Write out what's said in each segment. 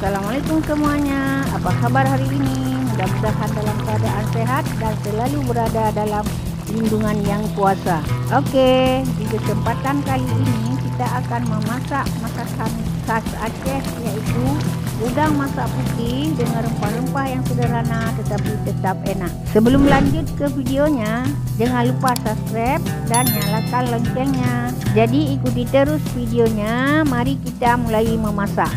Assalamualaikum semuanya. Apa kabar hari ini? Mudah-mudahan dalam keadaan sehat dan selalu berada dalam lindungan yang kuasa. Oke, di kesempatan kali ini kita akan memasak masakan khas Aceh, yaitu udang masak putih dengan rempah-rempah yang sederhana tetapi tetap enak. Sebelum lanjut ke videonya, jangan lupa subscribe dan nyalakan loncengnya. Jadi ikuti terus videonya. Mari kita mulai memasak.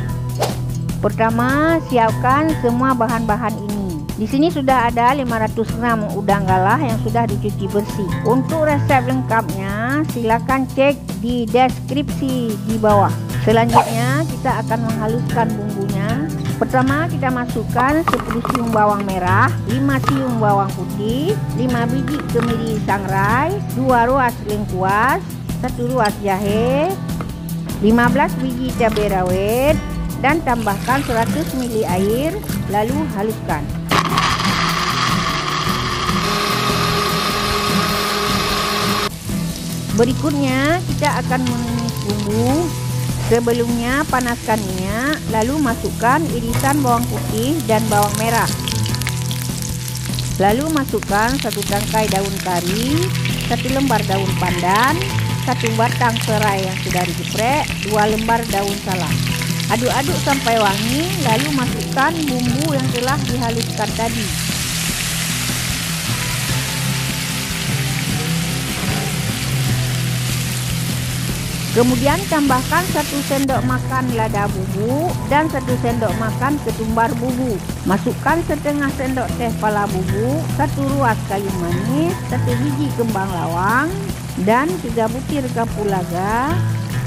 Pertama, siapkan semua bahan-bahan ini. Di sini sudah ada 500 gram udang galah yang sudah dicuci bersih. Untuk resep lengkapnya, silakan cek di deskripsi di bawah. Selanjutnya, kita akan menghaluskan bumbunya. Pertama, kita masukkan 10 siung bawang merah, 5 siung bawang putih, 5 biji kemiri sangrai, 2 ruas lengkuas, 1 ruas jahe, 15 biji cabai rawit, dan tambahkan 100 ml air, lalu haluskan. Berikutnya kita akan menumis bumbu. Sebelumnya panaskan minyak, lalu masukkan irisan bawang putih dan bawang merah. Lalu masukkan 1 tangkai daun kari, 1 lembar daun pandan, 1 batang serai yang sudah digeprek, 2 lembar daun salam. Aduk-aduk sampai wangi, lalu masukkan bumbu yang telah dihaluskan tadi. Kemudian tambahkan 1 sendok makan lada bubuk dan 1 sendok makan ketumbar bubuk. Masukkan setengah sendok teh pala bubuk, 1 ruas kayu manis, 1 biji kembang lawang, dan 3 butir kapulaga.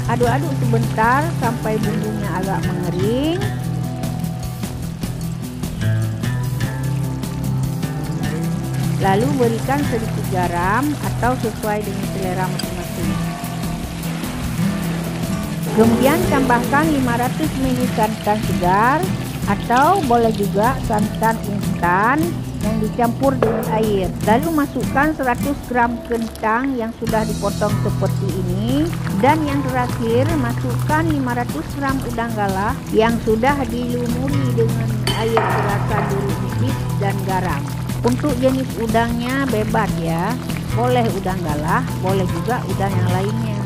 Aduk-aduk sebentar sampai bumbunya agak mengering. Lalu berikan sedikit garam atau sesuai dengan selera masing-masing. Kemudian tambahkan 500 ml santan segar atau boleh juga santan instan yang dicampur dengan air. Lalu masukkan 100 gram kentang yang sudah dipotong seperti ini. Dan yang terakhir, masukkan 500 gram udang galah yang sudah dilumuri dengan air perasan dulu sedikit dan garam. Untuk jenis udangnya bebas ya, boleh udang galah, boleh juga udang yang lainnya.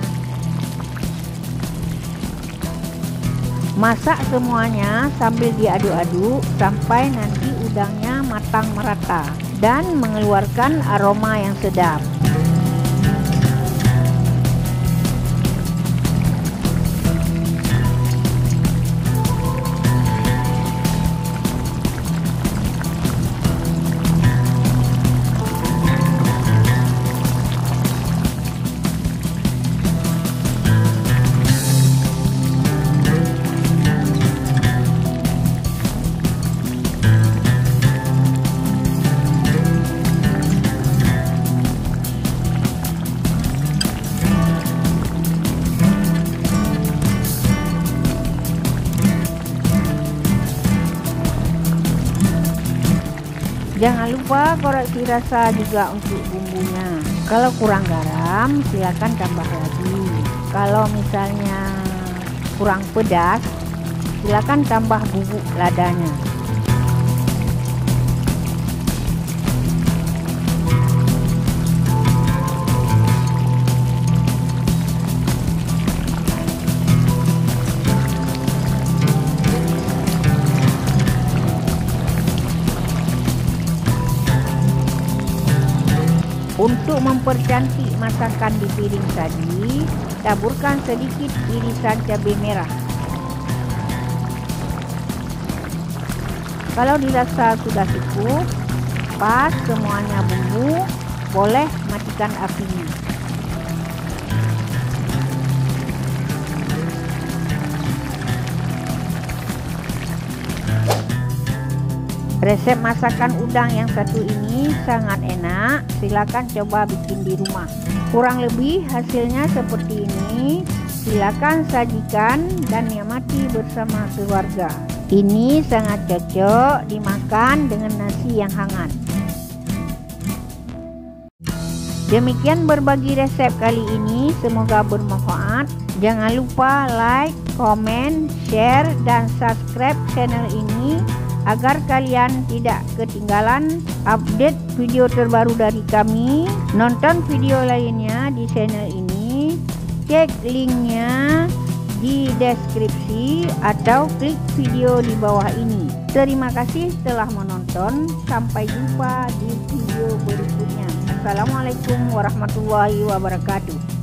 Masak semuanya sambil diaduk-aduk sampai nanti udangnya matang merata dan mengeluarkan aroma yang sedap. Jangan lupa koreksi rasa juga untuk bumbunya. Kalau kurang garam, silakan tambah lagi. Kalau misalnya kurang pedas, silakan tambah bubuk ladanya. Untuk mempercantik masakan di piring tadi, taburkan sedikit irisan cabai merah. Kalau dirasa sudah cukup, pas semuanya bumbu, boleh matikan apinya. Resep masakan udang yang satu ini sangat enak, silakan coba bikin di rumah. Kurang lebih hasilnya seperti ini, silakan sajikan dan nikmati bersama keluarga. Ini sangat cocok dimakan dengan nasi yang hangat. Demikian berbagi resep kali ini, semoga bermanfaat. Jangan lupa like, komen, share, dan subscribe channel ini agar kalian tidak ketinggalan update video terbaru dari kami. Nonton video lainnya di channel ini, cek linknya di deskripsi atau klik video di bawah ini. Terima kasih telah menonton, sampai jumpa di video berikutnya. Assalamualaikum warahmatullahi wabarakatuh.